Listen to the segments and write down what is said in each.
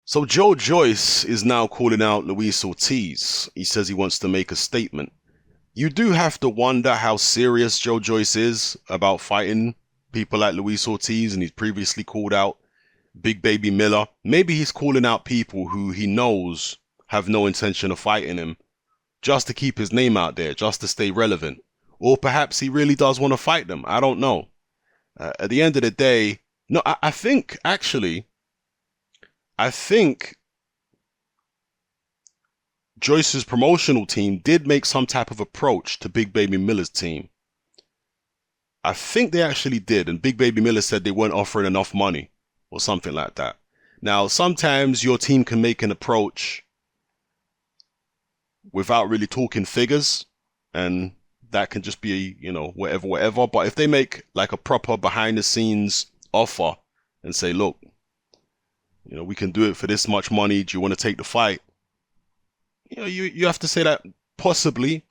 So Joe Joyce is now calling out Luis Ortiz. He says he wants to make a statement. You do have to wonder how serious Joe Joyce is about fighting people like Luis Ortiz, and he's previously called out Big Baby Miller. Maybe he's calling out people who he knows have no intention of fighting him just to keep his name out there, just to stay relevant. Or perhaps he really does want to fight them. I don't know. At the end of the day, no, I think Joyce's promotional team did make some type of approach to Big Baby Miller's team. I think they actually did, and Big Baby Miller said they weren't offering enough money or something like that. Now, sometimes your team can make an approach without really talking figures, and that can just be, whatever. But if they make like a proper behind the scenes offer and say, look, we can do it for this much money. Do you want to take the fight? You have to say that possibly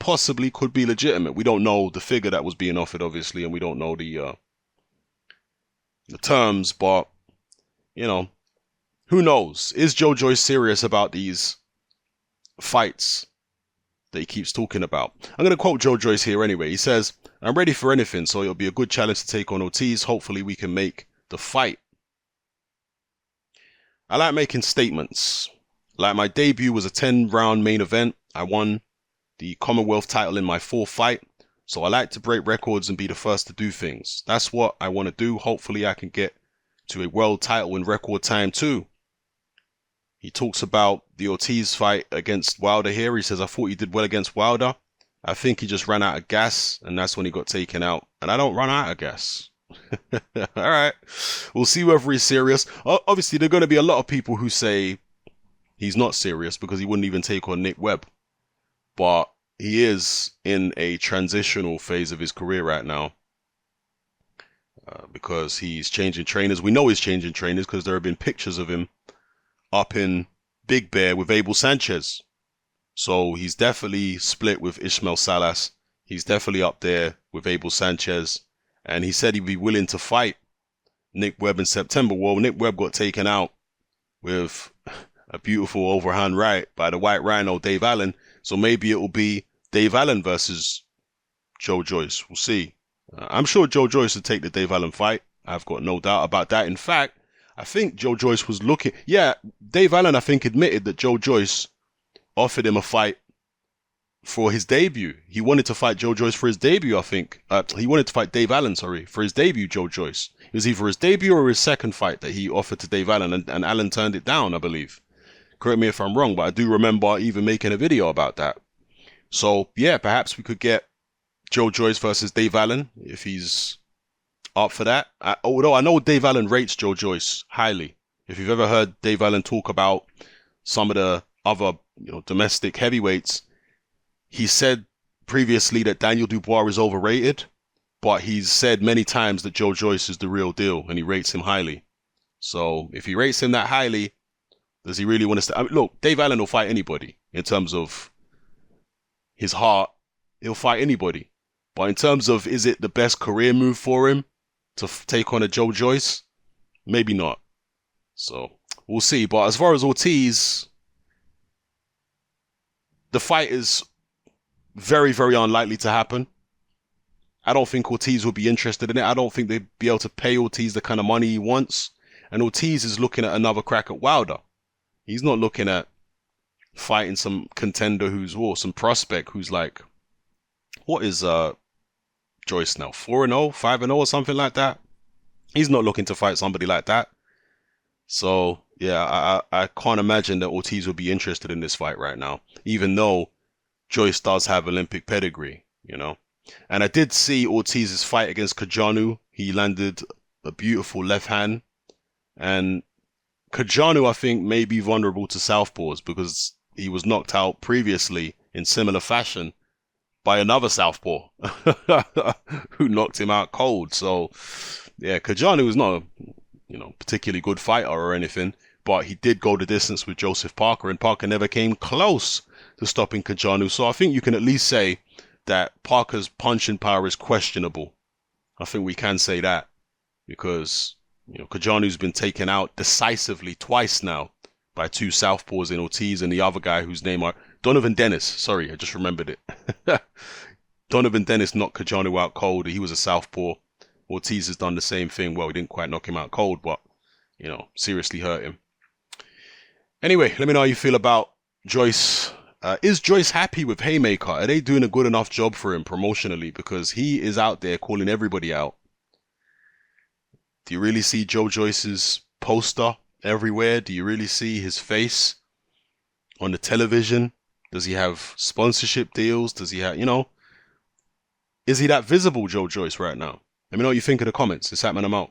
could be legitimate. We don't know the figure that was being offered, obviously, and we don't know the terms, but, who knows? Is Joe Joyce serious about these fights that he keeps talking about? I'm going to quote Joe Joyce here anyway. He says, I'm ready for anything, so it'll be a good challenge to take on Ortiz. Hopefully we can make the fight. I like making statements. Like my debut was a 10-round main event. I won the Commonwealth title in my fourth fight. So I like to break records and be the first to do things. That's what I want to do. Hopefully I can get to a world title in record time too. He talks about the Ortiz fight against Wilder here. He says, I thought he did well against Wilder. I think he just ran out of gas, and that's when he got taken out. And I don't run out of gas. All right. We'll see whether he's serious. Obviously, there are going to be a lot of people who say he's not serious because he wouldn't even take on Nick Webb. But he is in a transitional phase of his career right now because he's changing trainers. We know he's changing trainers because there have been pictures of him up in Big Bear with Abel Sanchez. So he's definitely split with Ismael Salas. He's definitely up there with Abel Sanchez. And he said he'd be willing to fight Nick Webb in September. Well, Nick Webb got taken out with a beautiful overhand right by the White Rhino, Dave Allen. So maybe it will be Dave Allen versus Joe Joyce. We'll see. I'm sure Joe Joyce would take the Dave Allen fight. I've got no doubt about that. In fact, I think Joe Joyce was looking... Yeah, Dave Allen, I think, admitted that Joe Joyce offered him a fight for his debut. He wanted to fight Joe Joyce for his debut, I think. He wanted to fight Dave Allen, for his debut, Joe Joyce. It was either his debut or his second fight that he offered to Dave Allen, and Allen turned it down, I believe. Correct me if I'm wrong, but I do remember even making a video about that. So, yeah, perhaps we could get Joe Joyce versus Dave Allen if he's up for that. Although I know Dave Allen rates Joe Joyce highly. If you've ever heard Dave Allen talk about some of the other domestic heavyweights, he said previously that Daniel Dubois is overrated, but he's said many times that Joe Joyce is the real deal, and he rates him highly. So if he rates him that highly, does he really want to... look, Dave Allen will fight anybody in terms of his heart. He'll fight anybody. But in terms of, is it the best career move for him to take on a Joe Joyce? Maybe not. So we'll see. But as far as Ortiz, the fight is very, very unlikely to happen. I don't think Ortiz will be interested in it. I don't think they'd be able to pay Ortiz the kind of money he wants. And Ortiz is looking at another crack at Wilder. He's not looking at fighting some contender some prospect who's like, what is Joyce now? 4-0, 5-0 or something like that. He's not looking to fight somebody like that. So, yeah, I can't imagine that Ortiz would be interested in this fight right now, even though Joyce does have Olympic pedigree, And I did see Ortiz's fight against Kajanu. He landed a beautiful left hand. And Kajanu, I think, may be vulnerable to southpaws because he was knocked out previously in similar fashion by another southpaw who knocked him out cold. So, yeah, Kajanu is not a particularly good fighter or anything, but he did go the distance with Joseph Parker, and Parker never came close to stopping Kajanu. So I think you can at least say that Parker's punching power is questionable. I think we can say that because Kajanu's been taken out decisively twice now by two southpaws in Ortiz and the other guy whose name are Donovan Dennis. Sorry, I just remembered it. Donovan Dennis knocked Cajano out cold. He was a southpaw. Ortiz has done the same thing. Well, he didn't quite knock him out cold, but, you know, seriously hurt him. Anyway, let me know how you feel about Joyce. Is Joyce happy with Haymaker? Are they doing a good enough job for him promotionally? Because he is out there calling everybody out. Do you really see Joe Joyce's poster everywhere? Do you really see his face on the television? Does he have sponsorship deals? Does he have, you know, is he that visible, Joe Joyce, right now? Let me know what you think in the comments. It's Hatman, I'm out.